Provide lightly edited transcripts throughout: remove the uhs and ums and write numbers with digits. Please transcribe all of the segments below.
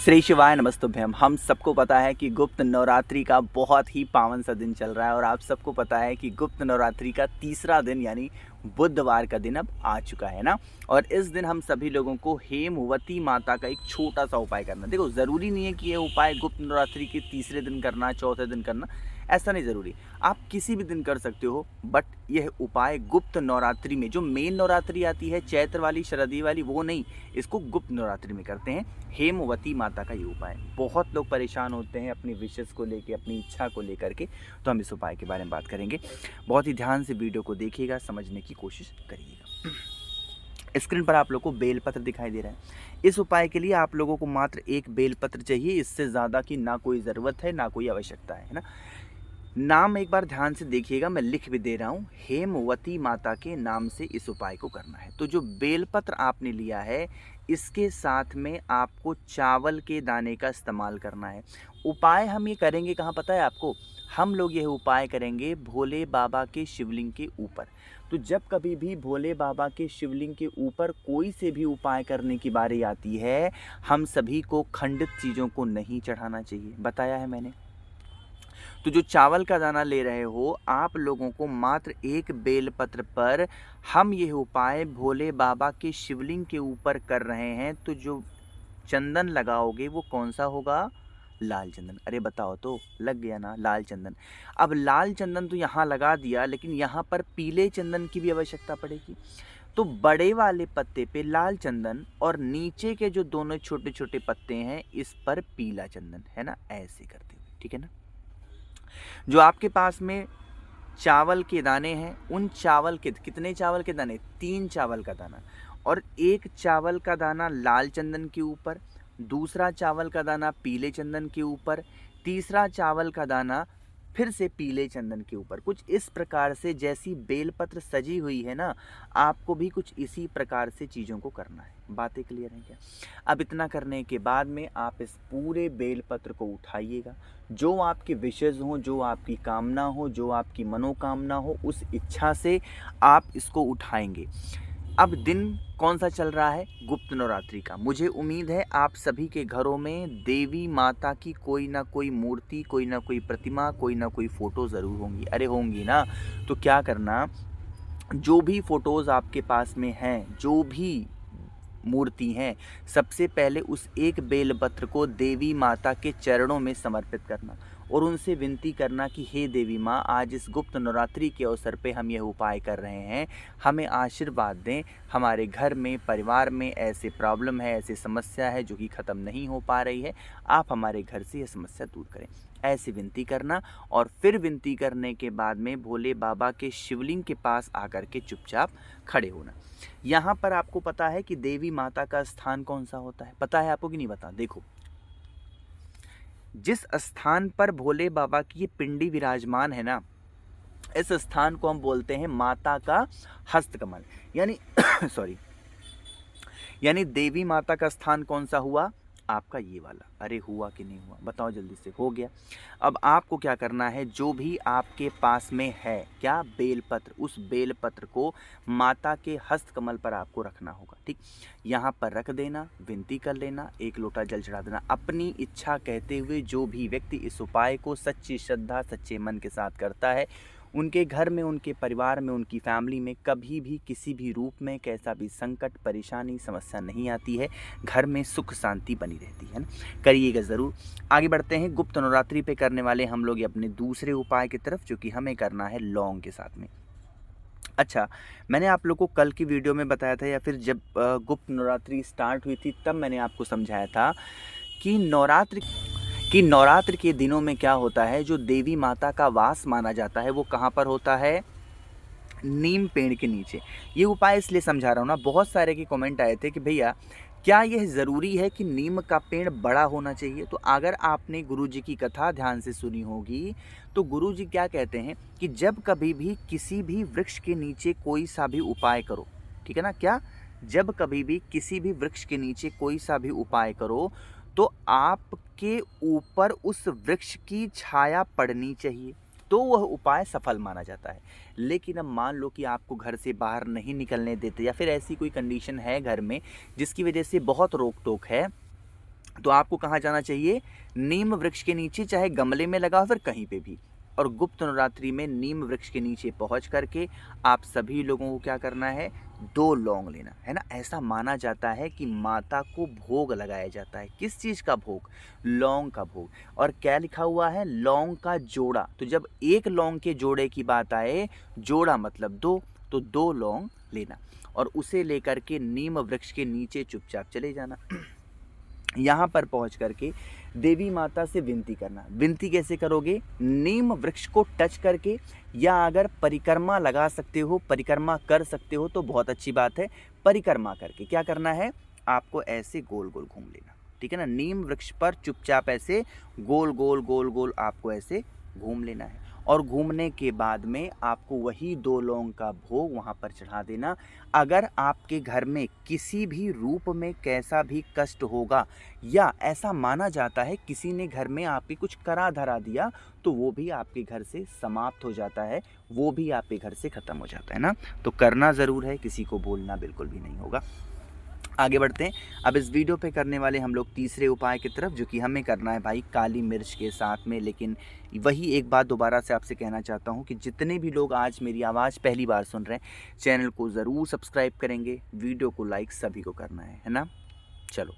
श्री शिवाय नमस्तुभ्यम। हम सबको पता है कि गुप्त नवरात्रि का बहुत ही पावन सा दिन चल रहा है और आप सबको पता है कि गुप्त नवरात्रि का तीसरा दिन यानी बुधवार का दिन अब आ चुका है ना। और इस दिन हम सभी लोगों को हेमवती माता का एक छोटा सा उपाय करना। देखो, ज़रूरी नहीं है कि ये उपाय गुप्त नवरात्रि के तीसरे दिन करना, चौथे दिन करना, ऐसा नहीं ज़रूरी। आप किसी भी दिन कर सकते हो, बट यह उपाय गुप्त नवरात्रि में, जो मेन नवरात्रि आती है चैत्र वाली, शरदीय वाली, वो नहीं, इसको गुप्त नवरात्रि में करते हैं। हेमवती माता का ये उपाय, बहुत लोग परेशान होते हैं अपनी विशेष को लेके, अपनी इच्छा को लेकर के, तो हम इस उपाय के बारे में बात करेंगे। बहुत ही ध्यान से वीडियो को देखिएगा, समझने की कोशिश करिएगा। स्क्रीन पर आप लोग को बेलपत्र दिखाई दे रहा है। इस उपाय के लिए आप लोगों को मात्र एक बेलपत्र चाहिए, इससे ज़्यादा की ना कोई ज़रूरत है, ना कोई आवश्यकता है ना। नाम एक बार ध्यान से देखिएगा, मैं लिख भी दे रहा हूँ। हेमवती माता के नाम से इस उपाय को करना है। तो जो बेलपत्र आपने लिया है, इसके साथ में आपको चावल के दाने का इस्तेमाल करना है। उपाय हम ये करेंगे कहाँ पता है आपको? हम लोग यह उपाय करेंगे भोले बाबा के शिवलिंग के ऊपर। तो जब कभी भी भोले बाबा के शिवलिंग के ऊपर कोई से भी उपाय करने की बारी आती है, हम सभी को खंडित चीज़ों को नहीं चढ़ाना चाहिए, बताया है मैंने। तो जो चावल का दाना ले रहे हो आप लोगों को, मात्र एक बेलपत्र पर हम यह उपाय भोले बाबा के शिवलिंग के ऊपर कर रहे हैं। तो जो चंदन लगाओगे वो कौन सा होगा? लाल चंदन। अरे बताओ तो, लग गया ना लाल चंदन। अब लाल चंदन तो यहाँ लगा दिया, लेकिन यहाँ पर पीले चंदन की भी आवश्यकता पड़ेगी। तो बड़े वाले पत्ते पे लाल चंदन और नीचे के जो दोनों छोटे छोटे पत्ते हैं इस पर पीला चंदन, है ना, ऐसे करते हुए, ठीक है ना। जो आपके पास में चावल के दाने हैं, उन चावल के, कितने चावल के दाने? 3 चावल का दाना, और एक चावल का दाना लाल चंदन के ऊपर, दूसरा चावल का दाना पीले चंदन के ऊपर, तीसरा चावल का दाना फिर से पीले चंदन के ऊपर। कुछ इस प्रकार से, जैसी बेलपत्र सजी हुई है ना, आपको भी कुछ इसी प्रकार से चीज़ों को करना है। बातें क्लियर हैं क्या? अब इतना करने के बाद में आप इस पूरे बेलपत्र को उठाइएगा। जो आपकी विशेष हो, जो आपकी कामना हो, जो आपकी मनोकामना हो, उस इच्छा से आप इसको उठाएंगे। अब दिन कौन सा चल रहा है? गुप्त नवरात्रि का। मुझे उम्मीद है आप सभी के घरों में देवी माता की कोई ना कोई मूर्ति, कोई ना कोई प्रतिमा, कोई ना कोई फ़ोटो ज़रूर होंगी। अरे होंगी ना। तो क्या करना, जो भी फ़ोटोज़ आपके पास में हैं, जो भी मूर्ति हैं, सबसे पहले उस एक बेलपत्र को देवी माता के चरणों में समर्पित करना और उनसे विनती करना कि हे देवी माँ, आज इस गुप्त नवरात्रि के अवसर पे हम यह उपाय कर रहे हैं, हमें आशीर्वाद दें। हमारे घर में, परिवार में ऐसे प्रॉब्लम है, ऐसी समस्या है जो कि ख़त्म नहीं हो पा रही है, आप हमारे घर से यह समस्या दूर करें। ऐसी विनती करना, और फिर विनती करने के बाद में भोले बाबा के शिवलिंग के पास आकर के चुपचाप खड़े होना। यहाँ पर आपको पता है कि देवी माता का स्थान कौन सा होता है? पता है आपको कि नहीं पता? देखो, जिस स्थान पर भोले बाबा की ये पिंडी विराजमान है ना, इस स्थान को हम बोलते हैं माता का हस्तकमल, यानी सॉरी, यानी देवी माता का स्थान कौन सा हुआ? आपका ये वाला। अरे हुआ कि नहीं हुआ? बताओ जल्दी से। हो गया। अब आपको क्या करना है, जो भी आपके पास में है, क्या? बेलपत्र। उस बेलपत्र को माता के हस्तकमल पर आपको रखना होगा, ठीक। यहाँ पर रख देना, विनती कर लेना, एक लोटा जल चढ़ा देना, अपनी इच्छा कहते हुए। जो भी व्यक्ति इस उपाय को सच्ची श्रद्धा, सच्चे मन के साथ करता है, उनके घर में, उनके परिवार में, उनकी फैमिली में कभी भी किसी भी रूप में कैसा भी संकट, परेशानी, समस्या नहीं आती है। घर में सुख शांति बनी रहती है ना। करिएगा ज़रूर। आगे बढ़ते हैं। गुप्त नवरात्रि पे करने वाले हम लोग अपने दूसरे उपाय की तरफ, जो कि हमें करना है लौंग के साथ में। अच्छा, मैंने आप लोग को कल की वीडियो में बताया था, या फिर जब गुप्त नवरात्रि स्टार्ट हुई थी तब मैंने आपको समझाया था कि नवरात्र के दिनों में क्या होता है, जो देवी माता का वास माना जाता है वो कहाँ पर होता है? नीम पेड़ के नीचे। ये उपाय इसलिए समझा रहा हूँ ना, बहुत सारे के कमेंट आए थे कि भैया क्या यह ज़रूरी है कि नीम का पेड़ बड़ा होना चाहिए? तो अगर आपने गुरुजी की कथा ध्यान से सुनी होगी, तो गुरुजी क्या कहते हैं कि जब कभी भी किसी भी वृक्ष के नीचे कोई सा भी उपाय करो, ठीक है ना, क्या? जब कभी भी किसी भी वृक्ष के नीचे कोई सा भी उपाय करो, तो आपके ऊपर उस वृक्ष की छाया पड़नी चाहिए, तो वह उपाय सफल माना जाता है। लेकिन अब मान लो कि आपको घर से बाहर नहीं निकलने देते, या फिर ऐसी कोई कंडीशन है घर में जिसकी वजह से बहुत रोक टोक है, तो आपको कहाँ जाना चाहिए? नीम वृक्ष के नीचे, चाहे गमले में लगा हो फिर कहीं पे भी। और गुप्त नवरात्रि में नीम वृक्ष के नीचे पहुंच करके आप सभी लोगों को क्या करना है? 2 लौंग लेना है ना। ऐसा माना जाता है कि माता को भोग लगाया जाता है। किस चीज़ का भोग? लौंग का भोग। और क्या लिखा हुआ है? लौंग का जोड़ा। तो जब एक लौंग के जोड़े की बात आए, जोड़ा मतलब 2, तो 2 लौंग लेना और उसे लेकर के नीम वृक्ष के नीचे चुपचाप चले जाना। यहाँ पर पहुँच करके देवी माता से विनती करना। विनती कैसे करोगे? नीम वृक्ष को टच करके, या अगर परिक्रमा लगा सकते हो, परिक्रमा कर सकते हो तो बहुत अच्छी बात है। परिक्रमा करके क्या करना है? आपको ऐसे गोल गोल घूम लेना, ठीक है ना। नीम वृक्ष पर चुपचाप ऐसे गोल गोल गोल गोल आपको ऐसे घूम लेना है। और घूमने के बाद में आपको वही 2 लौंग का भोग वहाँ पर चढ़ा देना। अगर आपके घर में किसी भी रूप में कैसा भी कष्ट होगा, या ऐसा माना जाता है किसी ने घर में आपके कुछ करा धरा दिया, तो वो भी आपके घर से समाप्त हो जाता है, वो भी आपके घर से ख़त्म हो जाता है ना। तो करना ज़रूर है, किसी को बोलना बिल्कुल भी नहीं होगा। आगे बढ़ते हैं। अब इस वीडियो पे करने वाले हम लोग तीसरे उपाय की तरफ, जो कि हमें करना है भाई काली मिर्च के साथ में। लेकिन वही एक बात दोबारा से आपसे कहना चाहता हूँ कि जितने भी लोग आज मेरी आवाज़ पहली बार सुन रहे हैं, चैनल को ज़रूर सब्सक्राइब करेंगे, वीडियो को लाइक सभी को करना है ना। चलो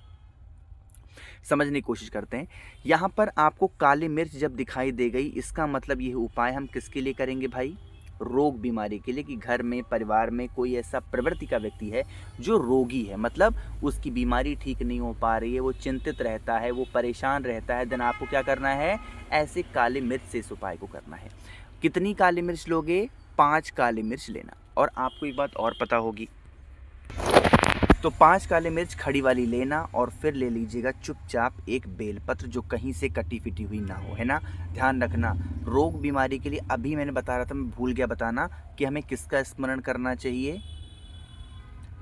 समझने की कोशिश करते हैं। यहाँ पर आपको काली मिर्च जब दिखाई दे गई, इसका मतलब ये उपाय हम किसके लिए करेंगे भाई? रोग बीमारी के लिए। कि घर में, परिवार में कोई ऐसा प्रवृत्ति का व्यक्ति है जो रोगी है, मतलब उसकी बीमारी ठीक नहीं हो पा रही है, वो चिंतित रहता है, वो परेशान रहता है, देन आपको क्या करना है? ऐसे काली मिर्च से इस उपाय को करना है। कितनी काली मिर्च लोगे? 5 काली मिर्च लेना। और आपको एक बात और पता होगी, तो 5 काली मिर्च खड़ी वाली लेना और फिर ले लीजिएगा चुपचाप एक बेलपत्र जो कहीं से कटी फिटी हुई ना हो, है ना। ध्यान रखना, रोग बीमारी के लिए अभी मैंने बता रहा था, मैं भूल गया बताना कि हमें किसका स्मरण करना चाहिए।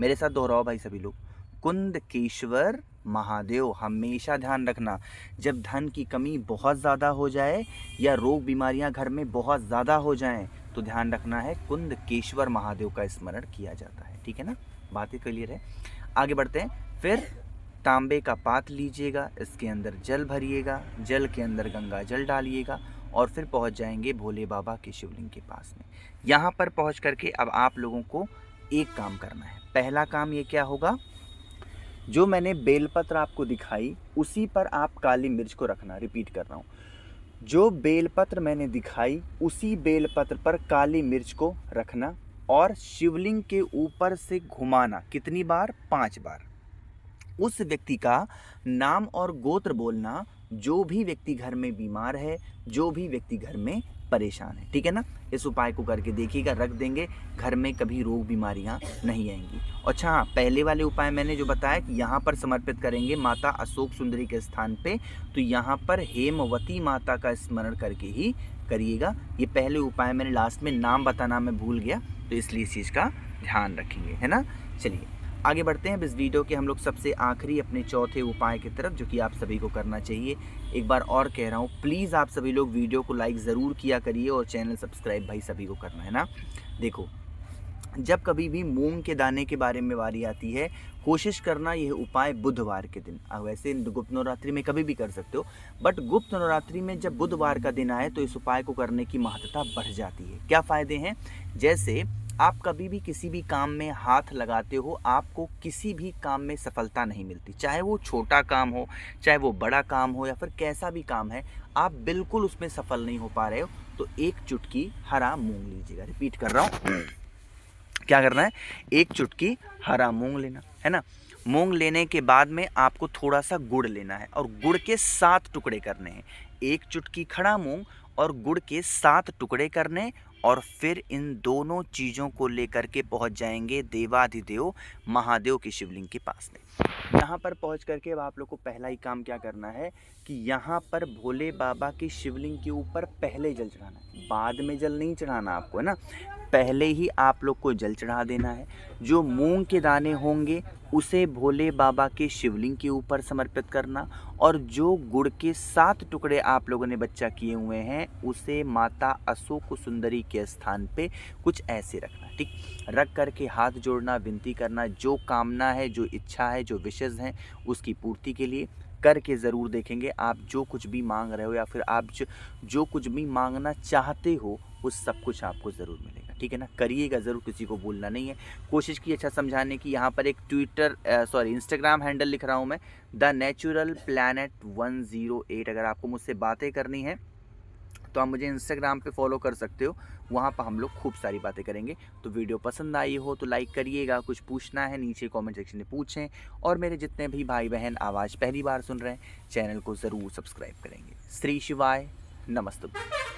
मेरे साथ दोहराओ भाई सभी लोग। कुंदकेश्वर महादेव। हमेशा ध्यान रखना, जब धन की कमी बहुत ज़्यादा हो जाए या रोग बीमारियां घर में बहुत ज़्यादा हो जाएं, तो ध्यान रखना है कुंदकेश्वर महादेव का स्मरण किया जाता है, ठीक है ना। बातें क्लियर है। आगे बढ़ते हैं। फिर तांबे का पात्र लीजिएगा, इसके अंदर जल भरिएगा, जल के अंदर गंगा जल डालिएगा और फिर पहुंच जाएंगे भोले बाबा के शिवलिंग के पास में। यहाँ पर पहुंच करके अब आप लोगों को एक काम करना है। पहला काम ये क्या होगा? जो मैंने बेलपत्र आपको दिखाई उसी पर आप काली मिर्च को रखना। रिपीट कर रहा हूँ, जो बेलपत्र मैंने दिखाई उसी बेलपत्र पर काली मिर्च को रखना और शिवलिंग के ऊपर से घुमाना। कितनी बार? 5 बार। उस व्यक्ति का नाम और गोत्र बोलना, जो भी व्यक्ति घर में बीमार है, जो भी व्यक्ति घर में परेशान है, ठीक है ना। इस उपाय को करके देखिएगा, रख देंगे, घर में कभी रोग बीमारियां नहीं आएंगी। अच्छा हाँ, पहले वाले उपाय मैंने जो बताया कि यहाँ पर समर्पित करेंगे माता अशोक सुंदरी के स्थान पे, तो यहाँ पर हेमवती माता का स्मरण करके ही करिएगा। ये पहले उपाय मैंने लास्ट में नाम बताना मैं भूल गया, तो इसलिए इस चीज़ का ध्यान रखेंगे, है ना। चलिए आगे बढ़ते हैं। इस वीडियो के हम लोग सबसे आखिरी अपने चौथे उपाय की तरफ, जो कि आप सभी को करना चाहिए। एक बार और कह रहा हूँ, प्लीज़ आप सभी लोग वीडियो को लाइक ज़रूर किया करिए और चैनल सब्सक्राइब भाई सभी को करना है ना। देखो, जब कभी भी मूंग के दाने के बारे में बारी आती है, कोशिश करना यह उपाय बुधवार के दिन। वैसे गुप्त नवरात्रि में कभी भी कर सकते हो, बट गुप्त नवरात्रि में जब बुधवार का दिन आए तो इस उपाय को करने की महत्ता बढ़ जाती है। क्या फ़ायदे हैं? जैसे आप कभी भी किसी भी काम में हाथ लगाते हो, आपको किसी भी काम में सफलता नहीं मिलती, चाहे वो छोटा काम हो, चाहे वो बड़ा काम हो, या फिर कैसा भी काम है, आप बिल्कुल उसमें सफल नहीं हो पा रहे हो, तो एक चुटकी हरा मूंग लीजिएगा। रिपीट कर रहा हूँ, क्या करना है? एक चुटकी हरा मूंग लेना है ना। मूंग लेने के बाद में आपको थोड़ा सा गुड़ लेना है और गुड़ के 7 टुकड़े करने हैं। एक चुटकी खड़ा मूंग और गुड़ के 7 टुकड़े करने, और फिर इन दोनों चीज़ों को लेकर के पहुंच जाएंगे देवाधिदेव महादेव की शिवलिंग के पास में। यहाँ पर पहुंच करके अब आप लोग को पहला ही काम क्या करना है कि यहाँ पर भोले बाबा की शिवलिंग के ऊपर पहले जल चढ़ाना है, बाद में जल नहीं चढ़ाना आपको, है ना। पहले ही आप लोग को जल चढ़ा देना है। जो मूंग के दाने होंगे उसे भोले बाबा के शिवलिंग के ऊपर समर्पित करना, और जो गुड़ के 7 टुकड़े आप लोगों ने बच्चा किए हुए हैं उसे माता अशोक सुंदरी के स्थान पे कुछ ऐसे रखना, ठीक। रख करके हाथ जोड़ना, विनती करना, जो कामना है, जो इच्छा है, जो विशेष हैं उसकी पूर्ति के लिए। करके ज़रूर देखेंगे। आप जो कुछ भी मांग रहे हो या फिर आप जो कुछ भी मांगना चाहते हो वो सब कुछ आपको ज़रूर मिलेगा, ठीक है ना। करिएगा ज़रूर, किसी को भूलना नहीं है। कोशिश की अच्छा समझाने की। यहाँ पर एक इंस्टाग्राम हैंडल लिख रहा हूँ मैं, द नेचुरल प्लानट 108। अगर आपको मुझसे बातें करनी है तो आप मुझे इंस्टाग्राम पे फॉलो कर सकते हो, वहाँ पर हम लोग खूब सारी बातें करेंगे। तो वीडियो पसंद आई हो तो लाइक करिएगा, कुछ पूछना है नीचे कमेंट सेक्शन में पूछें, और मेरे जितने भी भाई बहन आवाज़ पहली बार सुन रहे हैं चैनल को ज़रूर सब्सक्राइब करेंगे। श्री शिवाय, नमस्तुभ्यं।